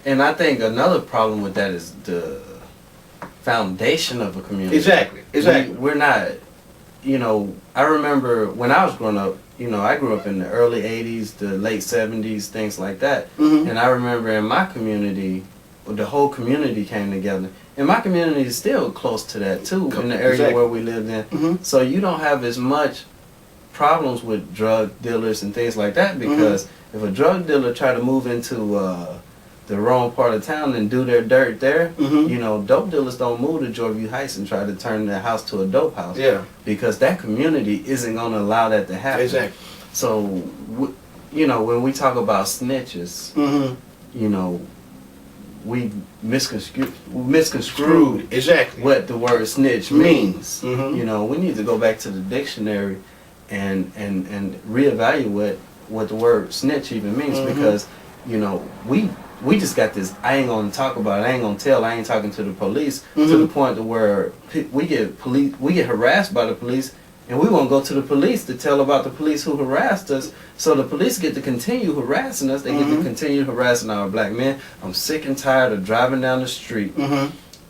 And I think another problem with that is the foundation of a community. Exactly. We're not, I remember when I was growing up, I grew up in the early 80s, the late 70s, things like that. And I remember in my community, the whole community came together. And my community is still close to that too, in the area where we lived in. So you don't have as much problems with drug dealers and things like that, because if a drug dealer try to move into the wrong part of town and do their dirt there, dope dealers don't move to Jorview Heights and try to turn their house to a dope house. Yeah. Because that community isn't going to allow that to happen. Exactly. So, when we talk about snitches, we misconstrued exactly what the word snitch means. We need to go back to the dictionary and reevaluate what the word snitch even means, because we just got this, I ain't gonna talk about it, I ain't gonna tell, I ain't talking to the police, to the point to where we get harassed by the police, and we won't go to the police to tell about the police who harassed us. So the police get to continue harassing us. They get to continue harassing our black men. I'm sick and tired of driving down the street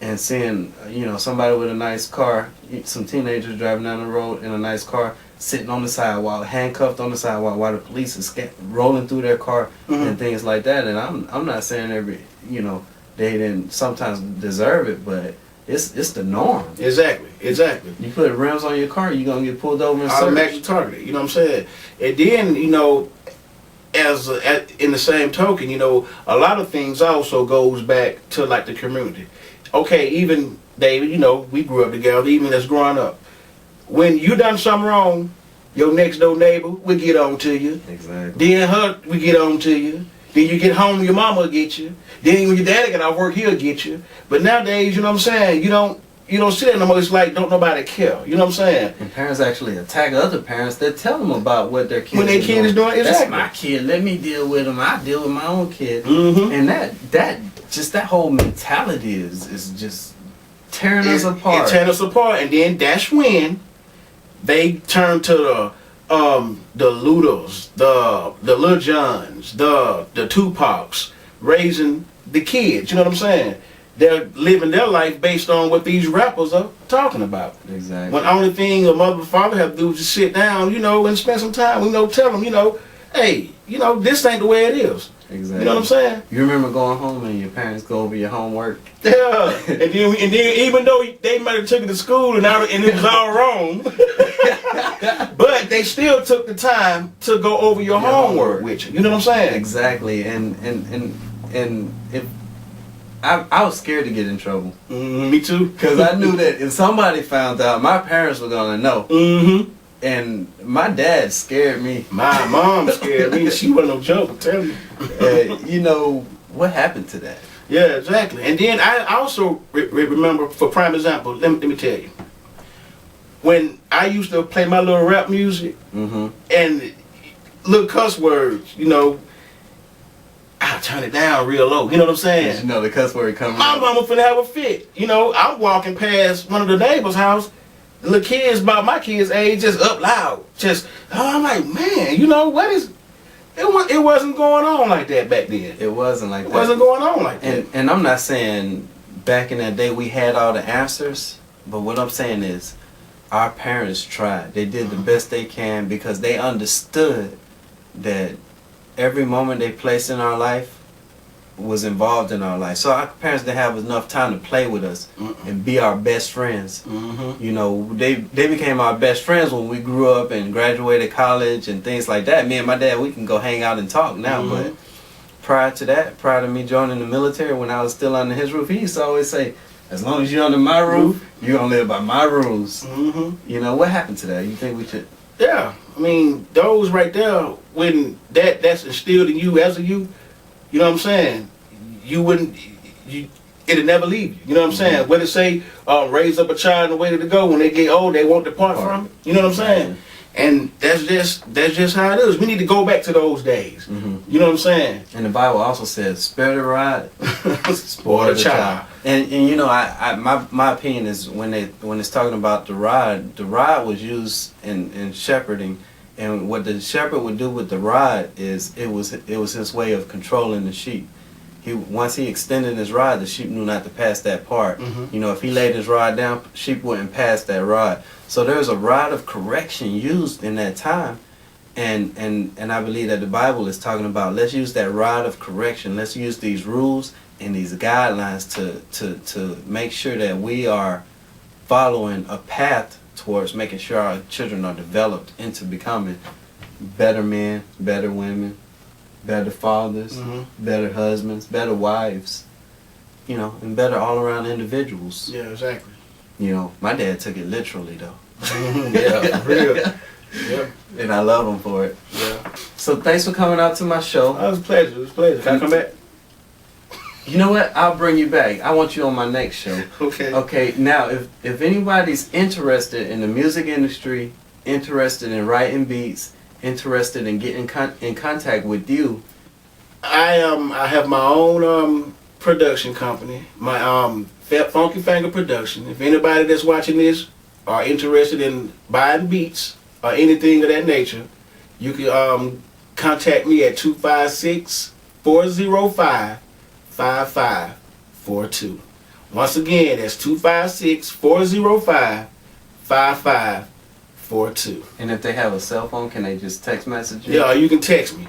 and seeing, somebody with a nice car, some teenagers driving down the road in a nice car, sitting on the sidewalk, handcuffed on the sidewalk, while the police is rolling through their car and things like that. And I'm not saying they didn't sometimes deserve it, but it's the norm. Exactly. You put rims on your car, you're gonna get pulled over and automatically targeted. You know what I'm saying? And then in the same token, a lot of things also goes back to like the community. Okay, even David, we grew up together, even as growing up. When you done something wrong, your next door neighbor will get on to you. Exactly. Then we get on to you. Then you get home, your mama will get you. Then when your daddy get out work, he'll get you. But nowadays, you know what I'm saying, you don't see that no more. It's like don't nobody care. You know what I'm saying? And parents actually attack other parents that tell them about what their kids when their kid is doing. Exactly. That's my kid. Let me deal with him. I deal with my own kid. And that whole mentality is just tearing us apart. It's tearing us apart. And then that's when they turn to the Ludos, the Lil Johns, the Tupacs, raising the kids. You know what I'm saying? They're living their life based on what these rappers are talking about. Exactly. When the only thing a mother and father have to do is just sit down, and spend some time. Tell them, hey, this ain't the way it is. Exactly. You know what I'm saying? You remember going home and your parents go over your homework? Yeah. and then even though they might have took it to school and it was all wrong, but they still took the time to go over your homework with you. You know what I'm saying? Exactly. And if I was scared to get in trouble. Me too. Because I knew that if somebody found out, my parents were gonna know. And my dad scared me. My mom scared me. She wasn't no joke, I'm telling you. What happened to that? Yeah, exactly. And then I also remember, for prime example, let me tell you. When I used to play my little rap music and little cuss words, I turn it down real low. You know what I'm saying? The cuss word coming My mama finna have a fit. I'm walking past one of the neighbors' house. The little kids about my kids' age just up loud. I'm like, man, what is... It wasn't going on like that back then. It wasn't like that. It wasn't going on like that. And I'm not saying back in that day we had all the answers, but what I'm saying is our parents tried. They did the best they can because they understood that every moment they placed in our life was involved in our life. So our parents didn't have enough time to play with us and be our best friends. They became our best friends when we grew up and graduated college and things like that. Me and my dad, we can go hang out and talk now, but prior to me joining the military, when I was still under his roof, he used to always say, as long as you're under my roof, you're gonna live by my rules. What happened to that? You think we should... Yeah, those right there, when that's instilled in you as a youth, you know what I'm saying? It'll never leave you. You know what I'm saying? Whether say raise up a child in the way to go, when they get old, they won't depart from it. You know what I'm saying? And that's just how it is. We need to go back to those days. You know what I'm saying? And the Bible also says, spare the rod, spoil the child. And my opinion is when it's talking about the rod was used in shepherding. And what the shepherd would do with the rod is it was his way of controlling the sheep. once he extended his rod, the sheep knew not to pass that part. Mm-hmm. You know, if he laid his rod down, sheep wouldn't pass that rod. So there's a rod of correction used in that time. And I believe that the Bible is talking about, let's use that rod of correction. Let's use these rules and these guidelines to make sure that we are following a path towards making sure our children are developed into becoming better men, better women, better fathers, better husbands, better wives, you know, and better all-around individuals. Yeah, exactly. You know, my dad took it literally, though. Yeah, for real. Yeah. And I love him for it. Yeah. So thanks for coming out to my show. It was a pleasure. It was a pleasure. Can I come back? You know what? I'll bring you back. I want you on my next show. Okay. Okay, now if anybody's interested in the music industry, interested in writing beats, interested in getting in contact with you, I have my own production company. My Funky Finger Production. If anybody that's watching this are interested in buying beats or anything of that nature, you can contact me at 256-405-5542. Once again, that's 256-405-5542. and if they have a cell phone, can they just text message you? Yeah, you can text me.